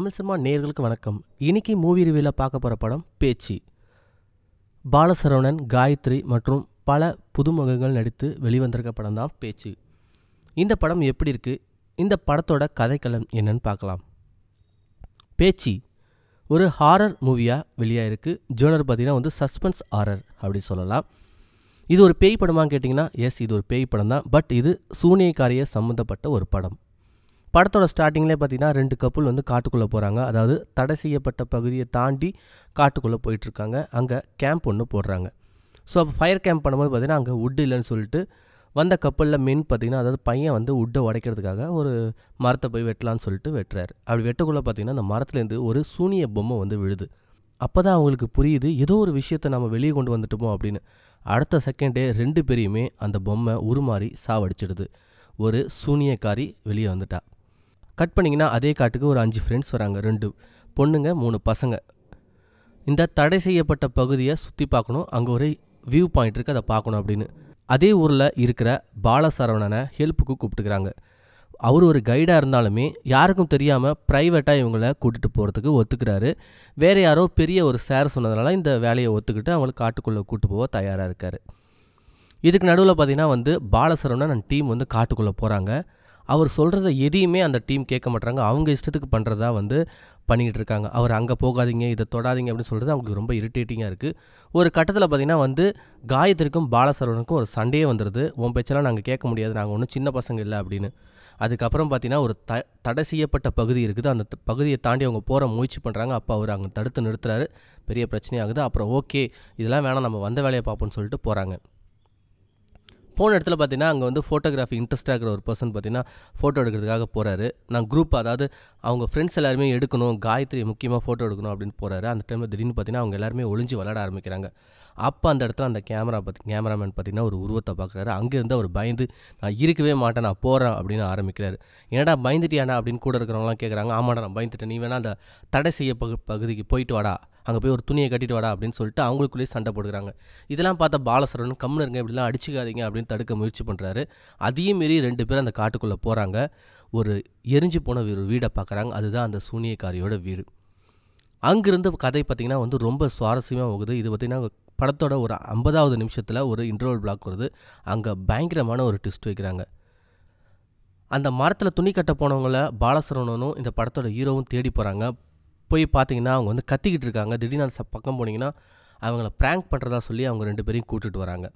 Tamil cinema நேயர்களுக்கு வணக்கம். இன்னைக்கு மூவி ரிவ்யூவில் பார்க்க போகிற படம் பேச்சு. பாலசரவணன், காயத்ரி மற்றும் பல புதுமுகங்கள் நடித்து வெளிவந்திருக்க படம் தான் பேச்சு. இந்த படம் எப்படி இருக்குது, இந்த படத்தோட கதைக்களம் என்னன்னு பார்க்கலாம். பேச்சு ஒரு ஹாரர் மூவியாக வெளியாகிருக்கு. ஜோனர் பார்த்தீங்கன்னா சஸ்பென்ஸ் ஹாரர் அப்படி சொல்லலாம். இது ஒரு பேய் படமான்னு கேட்டிங்கன்னா எஸ், இது ஒரு பேய் படம் தான். பட் இது சூனியக்காரிய சம்மந்தப்பட்ட ஒரு படம். படத்தோட ஸ்டார்டிங்லேயே பார்த்தீங்கன்னா 2 கப்புள் காட்டுக்குள்ளே போகிறாங்க. அதாவது தடை செய்யப்பட்ட பகுதியை தாண்டி காட்டுக்குள்ளே போயிட்டுருக்காங்க. அங்கே கேம்ப் ஒன்று போடுறாங்க. ஸோ அப்போ ஃபயர் கேம்ப் பண்ணும்போது பார்த்தீங்கன்னா அங்கே வுட் இல்லைன்னு சொல்லிட்டு வந்த கப்பலில் மென் பார்த்திங்கன்னா, அதாவது பையன் வுட்டை உடைக்கிறதுக்காக ஒரு மரத்தை போய் வெட்டலான்னு சொல்லிட்டு வெட்டுறாரு. அப்படி வெட்டக்குள்ளே பார்த்திங்கன்னா அந்த மரத்துலேருந்து ஒரு சூனிய பொம்மை விழுது. அப்போ தான் அவங்களுக்கு புரியுது, ஏதோ ஒரு விஷயத்தை நம்ம வெளியே கொண்டு வந்துட்டோமோ அப்படின்னு. அடுத்த செகண்டே 2 பேரையுமே அந்த பொம்மை உருமாறி சாவடிச்சிடுது. ஒரு சூனியக்காரி வெளியே வந்துட்டா. கட் பண்ணிங்கன்னா அதே காட்டுக்கு ஒரு 5 ஃப்ரெண்ட்ஸ் வராங்க. 2 பொண்ணுங்க 3 பசங்க. இந்த தடை செய்யப்பட்ட பகுதியை சுற்றி பார்க்கணும், அங்கே ஒரு வியூ பாயிண்ட் இருக்குது, அதை பார்க்கணும் அப்படின்னு. அதே ஊரில் இருக்கிற பாலசரவணனை ஹெல்ப்புக்கு கூப்பிட்டுக்கிறாங்க. அவர் ஒரு கைடாக இருந்தாலுமே யாருக்கும் தெரியாமல் ப்ரைவேட்டாக இவங்கள கூட்டிகிட்டு போகிறதுக்கு ஒத்துக்கிறாரு. வேறு யாரோ பெரிய ஒரு சார் சொன்னதுனால இந்த வேலையை ஒத்துக்கிட்டு அவங்களை காட்டுக்குள்ளே கூப்பிட்டு போக தயாராக இருக்கார். இதுக்கு நடுவில் பார்த்திங்கன்னா பாலசரவணன் டீம் காட்டுக்குள்ளே போகிறாங்க. அவர் சொல்கிறத எதையுமே அந்த டீம் கேட்க மாட்டாங்க. அவங்க இஷ்டத்துக்கு பண்ணுறதா பண்ணிக்கிட்டு இருக்காங்க. அவர் அங்கே போகாதீங்க, இதை தொடாதீங்க அப்படின்னு சொல்கிறது அவங்களுக்கு ரொம்ப இரிட்டேட்டிங்காக இருக்குது. ஒரு கட்டத்தில் பார்த்திங்கன்னா காயத்ரிக்கும் பாலசரவனுக்கும் ஒரு சண்டையே வந்துடுது. உன் பேச்செல்லாம் நாங்கள் கேட்க முடியாது, நாங்கள் ஒன்றும் சின்ன பசங்க இல்லை அப்படின்னு. அதுக்கப்புறம் பார்த்திங்கன்னா ஒரு தடை செய்யப்பட்ட பகுதி இருக்குது. அந்த பகுதியை தாண்டி அவங்க போகிற முயற்சி பண்ணுறாங்க. அப்போ அவர் அங்கே தடுத்து நிறுத்துறாரு. பெரிய பிரச்சனையாகுது. அப்புறம் ஓகே, இதெல்லாம் வேணாம், நம்ம வந்த வேலையை பார்ப்போம்னு சொல்லிட்டு போகிறாங்க. போன இடத்துல பார்த்தீங்கன்னா அங்கே ஃபோட்டோகிராஃபி இன்ட்ரெஸ்ட்டாக இருக்கிற ஒரு பர்சன் பார்த்தீங்கன்னா ஃபோட்டோ எடுக்கிறதுக்காக போகிறாரு. நான் குரூப், அதாவது அவங்க ஃப்ரெண்ட்ஸ் எல்லாருமே எடுக்கணும், காயத்ரி முக்கியமாக ஃபோட்டோ எடுக்கணும் அப்படின்னு போகிறாரு. அந்த டைமில் திடீர்னு பார்த்தீங்கன்னா அவங்க எல்லாருமே ஒளிஞ்சு விளையாட ஆரம்பிக்கிறாங்க. அப்போ அந்த இடத்துல அந்த கேமராமேன் பார்த்தீங்கன்னா ஒரு உருவத்தை பார்க்குறாரு. அங்கேருந்து அவர் பயந்து, நான் இருக்கவே மாட்டேன், நான் போகிறேன் அப்படின்னு ஆரம்பிக்கிறாரு. ஏன்டா பயந்துட்டியானா அப்படின்னு கூட இருக்கிறவங்களாம் கேட்குறாங்க. ஆமாடா நான் பயந்துட்டேன், நீ வேணா அந்த தடை செய்ய பகுதிக்கு போயிட்டு வாடா, அங்கே போய் ஒரு துணியை கட்டிட்டு வாடா அப்படின்னு சொல்லிட்டு அவங்களுக்குள்ளேயே சண்டை போடுறாங்க. இதெல்லாம் பார்த்தா பாலசரவணன் கம்முன்னு இருங்க, இப்படிலாம் அடிச்சுக்காதீங்க அப்படின்னு தடுக்க முயற்சி பண்ணுறாரு. அதையும் மீறி 2 பேர் அந்த காட்டுக்குள்ளே போகிறாங்க. ஒரு எரிஞ்சு போன ஒரு வீடை பார்க்குறாங்க. அதுதான் அந்த சூனியக்காரியோட வீடு. அங்கிருந்து கதை பார்த்திங்கன்னா ரொம்ப சுவாரஸ்யமாக போகுது. இது பார்த்திங்கன்னா படத்தோட ஒரு 50வது நிமிஷத்தில் ஒரு இன்டர்வல் பிளாக் வருது. அங்கே பயங்கரமான ஒரு ட்விஸ்ட் வைக்கிறாங்க. அந்த மரத்தில் துணி கட்ட போனவங்கள பாலசரவணனும் இந்த படத்தோட ஹீரோவும் தேடி போகிறாங்க. போய் பார்த்தீங்கன்னா அவங்க கத்திக்கிட்டு இருக்காங்க. திடீர்னு அந்த பக்கம் போனீங்கன்னா அவங்கள ப்ராங்க் பண்ணுறதா சொல்லி அவங்க 2 பேரையும் கூப்பிட்டு வராங்க.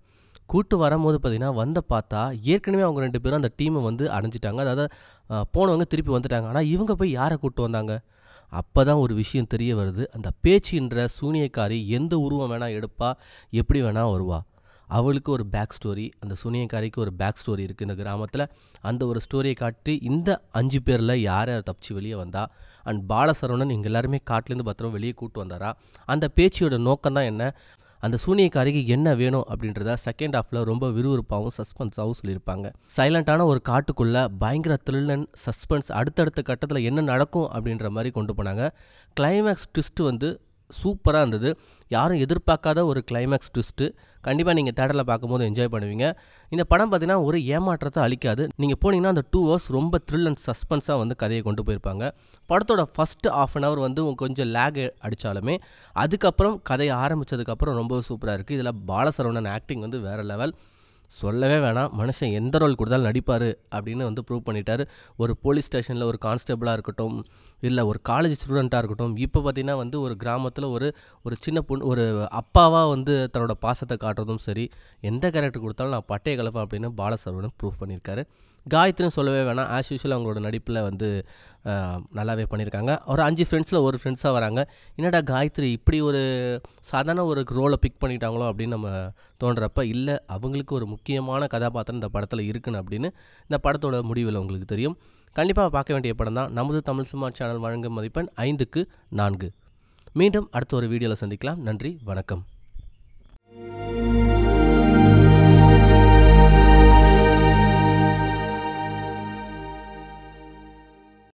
கூப்பிட்டு வரும்போது பார்த்திங்கன்னா பார்த்தா ஏற்கனவே அவங்க 2 பேரும் அந்த டீமை அடைஞ்சிட்டாங்க. அதாவது போனவங்க திருப்பி வந்துட்டாங்க. ஆனால் இவங்க போய் யாரை கூப்பிட்டு வந்தாங்க? அப்போ தான் ஒரு விஷயம் தெரிய வருது. அந்த பேச்சுன்ற சூனியக்காரி எந்த உருவம் வேணால் எடுப்பா, எப்படி வேணால் வருவா. அவளுக்கு ஒரு பேக் ஸ்டோரி, அந்த சூனியக்காரிக்கு ஒரு பேக் ஸ்டோரி இருக்குது இந்த கிராமத்தில். அந்த ஒரு ஸ்டோரியை காட்டி இந்த 5 பேரில் யார் யார் தப்பிச்சு வெளியே வந்தா, அண்ட் பாலசரவணன் இங்கே எல்லாருமே காட்டிலேருந்து பத்திரம் வெளியே கூப்பிட்டு வந்தாரா, அந்த பேச்சியோட நோக்கம் தான் என்ன, அந்த சூனியக்காரிக்கு என்ன வேணும் அப்படின்றத செகண்ட் ஹாஃபில் ரொம்ப விறுவிறுப்பாகவும் சஸ்பென்ஸாகவும் சொல்லியிருப்பாங்க. சைலண்ட்டான ஒரு காட்டுக்குள்ளே பயங்கர த்ரில் அண்ட் சஸ்பென்ஸ், அடுத்தடுத்த கட்டத்தில் என்ன நடக்கும் அப்படின்ற மாதிரி கொண்டு போனாங்க. கிளைமேக்ஸ் ட்விஸ்ட்டு சூப்பராக இருந்தது. யாரும் எதிர்பார்க்காத ஒரு கிளைமேக்ஸ் ட்விஸ்ட்டு. கண்டிப்பாக நீங்கள் தேட்டரில் பார்க்கும்போது என்ஜாய் பண்ணுவீங்க. இந்த படம் பார்த்திங்கன்னா ஒரு ஏமாற்றத்தை அளிக்காது. நீங்கள் போனீங்கன்னா அந்த 2 ஹவர்ஸ் ரொம்ப த்ரில் அண்ட் சஸ்பென்ஸாக கதையை கொண்டு போயிருப்பாங்க. படத்தோட ஃபஸ்ட்டு ½ அன் ஹவர் கொஞ்சம் லேக் அடித்தாலுமே அதுக்கப்புறம் கதையை ஆரம்பித்ததுக்கப்புறம் ரொம்ப சூப்பராக இருக்குது. இதில் பாலசரவணன் ஆக்டிங் வேறு லெவல். சொல்லவே வேணாம், மனுஷன் எந்த ரோல் கொடுத்தாலும் நடிப்பார் அப்படின்னு ப்ரூவ் பண்ணிட்டார். ஒரு போலீஸ் ஸ்டேஷனில் ஒரு கான்ஸ்டபிளாக இருக்கட்டும், இல்லை ஒரு காலேஜ் ஸ்டூடெண்ட்டாக இருக்கட்டும், இப்போ பார்த்திங்கன்னா ஒரு கிராமத்தில் ஒரு சின்ன பொண்ணு, ஒரு அப்பாவாக தன்னோட பாசத்தை காட்டுறதும் சரி, எந்த கேரக்டர் கொடுத்தாலும் நான் பட்டைய கலப்பேன் அப்படின்னு பாலசரவணன் ப்ரூவ் பண்ணியிருக்காரு. காயத்ரின்னு சொல்லவே வேணாம், ஆஸ் யூஷுவல் அவங்களோட நடிப்பில் நல்லாவே பண்ணியிருக்காங்க. ஒரு 5 ஃப்ரெண்ட்ஸில் ஒரு ஃப்ரெண்ட்ஸாக வராங்க. என்னடா காயத்ரி இப்படி ஒரு சாதாரண ஒரு ரோலை பிக் பண்ணிட்டாங்களோ அப்படின்னு நம்ம தோன்றப்ப, இல்லை அவங்களுக்கு ஒரு முக்கியமான கதாபாத்திரம் இந்த படத்தில் இருக்குன்னு அப்படின்னு இந்த படத்தோட முடிவில் உங்களுக்கு தெரியும். கண்டிப்பாக பார்க்க வேண்டிய படம் தான். நமது தமிழ் சினிமா சேனல் வழங்கும் மதிப்பெண் 5க்கு 4. மீண்டும் அடுத்த ஒரு வீடியோவில் சந்திக்கலாம். நன்றி, வணக்கம்.